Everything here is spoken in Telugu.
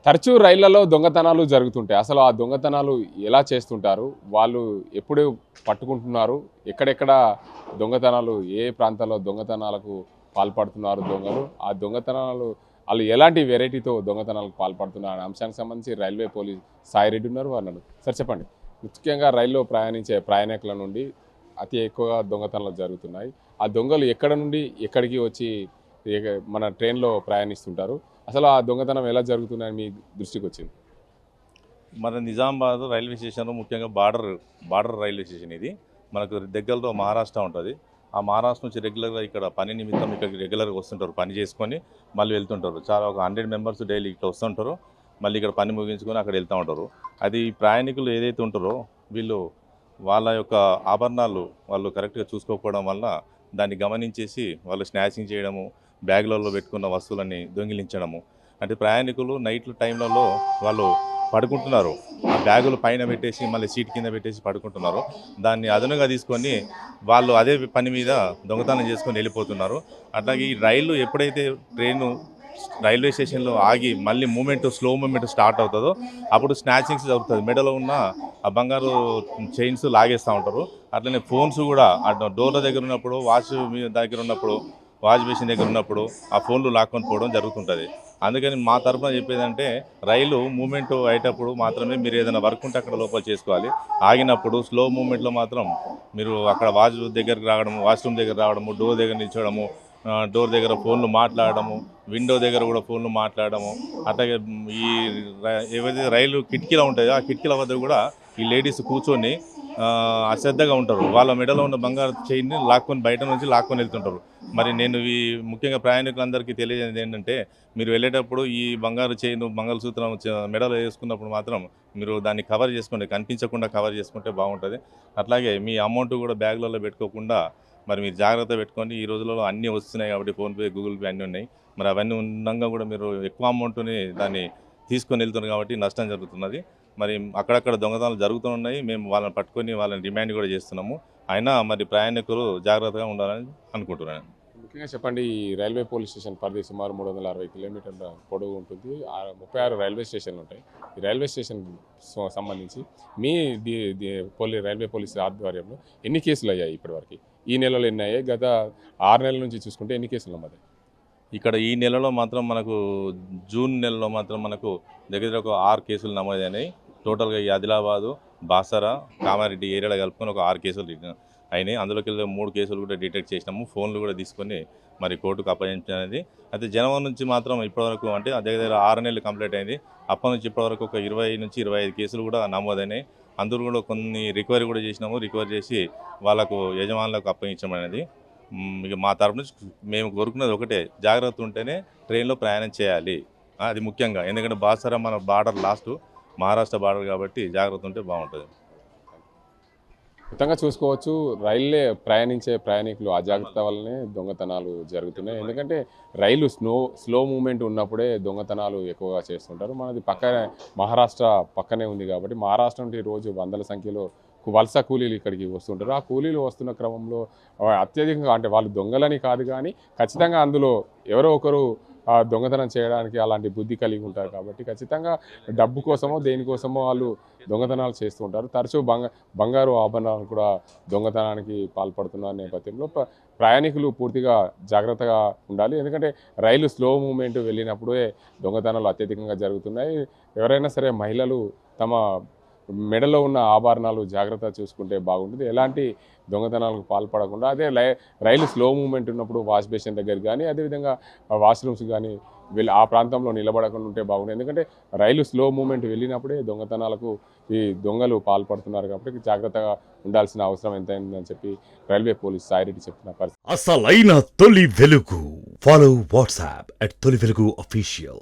తరచూ రైళ్లలో దొంగతనాలు జరుగుతుంటాయి. అసలు ఆ దొంగతనాలు ఎలా చేస్తుంటారు? వాళ్ళు ఎప్పుడు పట్టుకుంటున్నారు? ఎక్కడెక్కడ దొంగతనాలు ఏ ప్రాంతాల్లో దొంగతనాలకు పాల్పడుతున్నారు దొంగలు? ఆ దొంగతనాలు వాళ్ళు ఎలాంటి వెరైటీతో దొంగతనాలకు పాల్పడుతున్నారు అనే అంశానికి సంబంధించి రైల్వే పోలీస్ సాయి రెడ్డి ఉన్నారు. అన్నారు సార్ చెప్పండి. ముఖ్యంగా రైల్లో ప్రయాణించే ప్రయాణికుల నుండి అతి ఎక్కువగా దొంగతనాలు జరుగుతున్నాయి. ఆ దొంగలు ఎక్కడ నుండి ఎక్కడికి వచ్చి మన ట్రైన్లో ప్రయాణిస్తుంటారు? అసలు ఆ దొంగతనం ఎలా జరుగుతుందని మీ దృష్టికి వచ్చింది? మన నిజామాబాద్ రైల్వే స్టేషన్ ముఖ్యంగా బార్డర్ రైల్వే స్టేషన్ ఇది. మనకు దగ్గరలో మహారాష్ట్ర ఉంటుంది. ఆ మహారాష్ట్ర నుంచి రెగ్యులర్గా ఇక్కడ పని నిమిత్తం ఇక్కడికి రెగ్యులర్గా వస్తుంటారు. పని చేసుకొని మళ్ళీ వెళ్తుంటారు. చాలా ఒక 100 మెంబర్స్ డైలీ ఇట్లా వస్తుంటారు. మళ్ళీ ఇక్కడ పని ముగించుకొని అక్కడ వెళ్తూ ఉంటారు. అది ప్రయాణికులు ఏదైతే ఉంటారో వీళ్ళు వాళ్ళ యొక్క ఆభరణాలు వాళ్ళు కరెక్ట్గా చూసుకోకపోవడం వల్ల దాన్ని గమనించేసి వాళ్ళు స్నాచింగ్ చేయడము, బ్యాగులలో పెట్టుకున్న వస్తువులని దొంగిలించడము. అంటే ప్రయాణికులు నైట్ టైంలలో వాళ్ళు పడుకుంటున్నారు, ఆ బ్యాగులు పైన పెట్టేసి మళ్ళీ సీట్ కింద పెట్టేసి పడుకుంటున్నారు. దాన్ని అదనుగా తీసుకొని వాళ్ళు అదే పని మీద దొంగతనం చేసుకొని వెళ్ళిపోతున్నారు. అట్లాగే ఈ రైలు ఎప్పుడైతే రైల్వే స్టేషన్లో ఆగి మళ్ళీ స్లో మూమెంట్ స్టార్ట్ అవుతుందో అప్పుడు స్నాచింగ్స్ జరుగుతుంది. మెడలో ఉన్న ఆ బంగారు చైన్స్ లాగేస్తూ ఉంటారు. అట్లనే ఫోన్స్ కూడా డోర్ల దగ్గర ఉన్నప్పుడు, దగ్గర ఉన్నప్పుడు, వాష్ బేసిన్ దగ్గర ఉన్నప్పుడు ఆ ఫోన్లు లాక్కొని పోవడం జరుగుతుంటుంది. అందుకని మా తరఫున చెప్పేదంటే రైలు మూమెంట్ అయ్యేటప్పుడు మాత్రమే మీరు ఏదైనా వర్క్ ఉంటే అక్కడ లోపల చేసుకోవాలి. ఆగినప్పుడు స్లో మూమెంట్లో మాత్రం మీరు అక్కడ వాష్రూమ్ దగ్గర రావడము, డోర్ దగ్గర నిల్చోవడము, డోర్ దగ్గర ఫోన్లు మాట్లాడడము, విండో దగ్గర కూడా ఫోన్లు మాట్లాడడము. అట్లాగే ఈ ఏవైతే రైలు కిటికీలు ఉంటాయో ఆ కిటికీల వద్ద కూడా ఈ లేడీస్ కూర్చొని అశ్రద్ధగా ఉంటారు. వాళ్ళ మెడలో ఉన్న బంగారు చైన్ని బయట నుంచి లాక్కొని వెళ్తుంటారు. మరి నేను ఈ ముఖ్యంగా ప్రయాణికులందరికీ తెలియజేది ఏంటంటే, మీరు వెళ్ళేటప్పుడు ఈ బంగారు చైన్, మంగళసూత్రం మెడలో వేసుకున్నప్పుడు మాత్రం మీరు దాన్ని కవర్ చేసుకోండి, కనిపించకుండా కవర్ చేసుకుంటే బాగుంటుంది. అట్లాగే మీ అమౌంట్ కూడా బ్యాగులలో పెట్టుకోకుండా మరి మీరు జాగ్రత్త పెట్టుకోండి. ఈ రోజులలో అన్నీ వస్తున్నాయి కాబట్టి ఫోన్పే, గూగుల్ పే అన్నీ ఉన్నాయి. మరి అవన్నీ ఉండగా కూడా మీరు ఎక్కువ అమౌంట్ని దాన్ని తీసుకొని వెళ్తున్నారు కాబట్టి నష్టం జరుగుతున్నది. మరి అక్కడక్కడ దొంగతనాలు జరుగుతున్నాయి. మేము వాళ్ళని పట్టుకొని వాళ్ళని డిమాండ్ కూడా చేస్తున్నాము. అయినా మరి ప్రయాణికులు జాగ్రత్తగా ఉండాలని అనుకుంటున్నాను. ముఖ్యంగా చెప్పండి. ఈ రైల్వే పోలీస్ స్టేషన్ పరిధి సుమారు 360 కిలోమీటర్ల పొడవు ఉంటుంది. 36 రైల్వే స్టేషన్లు ఉంటాయి. ఈ రైల్వే స్టేషన్ సంబంధించి మీ రైల్వే పోలీస్ ఆధ్వర్యంలో ఎన్ని కేసులు అయ్యాయి ఇప్పటివరకు? ఈ నెలలో ఎన్ని అయ్యాయి? గత 6 నెలల నుంచి చూసుకుంటే ఎన్ని కేసులు నమోదాయి? ఇక్కడ ఈ నెలలో మాత్రం మనకు జూన్ నెలలో మాత్రం మనకు దగ్గర ఒక 6 కేసులు నమోదైనాయి. టోటల్గా ఈ ఆదిలాబాదు, బాసర, కామారెడ్డి ఏరియాలో కలుపుకొని ఒక 6 కేసులు అయినాయి. అందులోకి 3 కేసులు కూడా డిటెక్ట్ చేసినాము. ఫోన్లు కూడా తీసుకొని మరి కోర్టుకు అప్పగించినది. అయితే జనవరి నుంచి మాత్రం ఇప్పటివరకు అంటే దగ్గర 6 నెలలు కంప్లీట్ అయింది. అప్పటి నుంచి ఇప్పటివరకు ఒక 20 నుంచి 25 కేసులు కూడా నమోదైనాయి. అందులో కూడా కొన్ని రికవరీ కూడా చేసినాము. రికవరీ చేసి వాళ్ళకు యజమానులకు అప్పగించమనేది. ఇక మా తరపు నుంచి మేము కోరుకున్నది ఒకటే, జాగ్రత్త ఉంటేనే ట్రైన్లో ప్రయాణం చేయాలి. అది ముఖ్యంగా, ఎందుకంటే బాసర మన బార్డర్ మహారాష్ట్ర బార్డర్ కాబట్టి జాగ్రత్త ఉంటే బాగుంటుంది. మొత్తంగా చూసుకోవచ్చు, రైళ్ళే ప్రయాణించే ప్రయాణికులు అజాగ్రత్త వల్లనే దొంగతనాలు జరుగుతున్నాయి. ఎందుకంటే రైలు స్లో మూమెంట్ ఉన్నప్పుడే దొంగతనాలు ఎక్కువగా చేస్తుంటారు. మనది మహారాష్ట్ర పక్కనే ఉంది కాబట్టి మహారాష్ట్ర నుండి రోజు వందల సంఖ్యలో వలస కూలీలు ఇక్కడికి వస్తుంటారు. ఆ కూలీలు వస్తున్న క్రమంలో అత్యధికంగా, అంటే వాళ్ళు దొంగలని కాదు కానీ ఖచ్చితంగా అందులో ఎవరో ఒకరు దొంగతనం చేయడానికి అలాంటి బుద్ధి కలిగి ఉంటారు. కాబట్టి ఖచ్చితంగా డబ్బు కోసమో దేనికోసమో వాళ్ళు దొంగతనాలు చేస్తూ ఉంటారు. తరచూ బంగారు ఆభరణాలు కూడా దొంగతనానికి పాల్పడుతున్న నేపథ్యంలో ప్రయాణికులు పూర్తిగా జాగ్రత్తగా ఉండాలి. ఎందుకంటే రైలు స్లో మూమెంట్ వెళ్ళినప్పుడే దొంగతనాలు అత్యధికంగా జరుగుతున్నాయి. ఎవరైనా సరే మహిళలు తమ మెడలో ఉన్న ఆభరణాలు జాగ్రత్త చూసుకుంటే బాగుంటుంది. ఎలాంటి దొంగతనాలకు పాల్పడకుండా అదే రైలు స్లో మూమెంట్ ఉన్నప్పుడు వాష్ బేసిన్ దగ్గర కానీ అదేవిధంగా వాష్రూమ్స్ కానీ ఆ ప్రాంతంలో నిలబడకుండా ఉంటే బాగుంటుంది. ఎందుకంటే రైలు స్లో మూమెంట్ వెళ్ళినప్పుడే దొంగతనాలకు ఈ దొంగలు పాల్పడుతున్నారు కాబట్టి జాగ్రత్తగా ఉండాల్సిన అవసరం ఎంతైందని చెప్పి రైల్వే పోలీస్ సాయి రెడ్డి చెప్తున్న పరిస్థితి. అసలైన తొలి వెలుగు. ఫాలో వాట్సాప్ @తొలి వెలుగు official.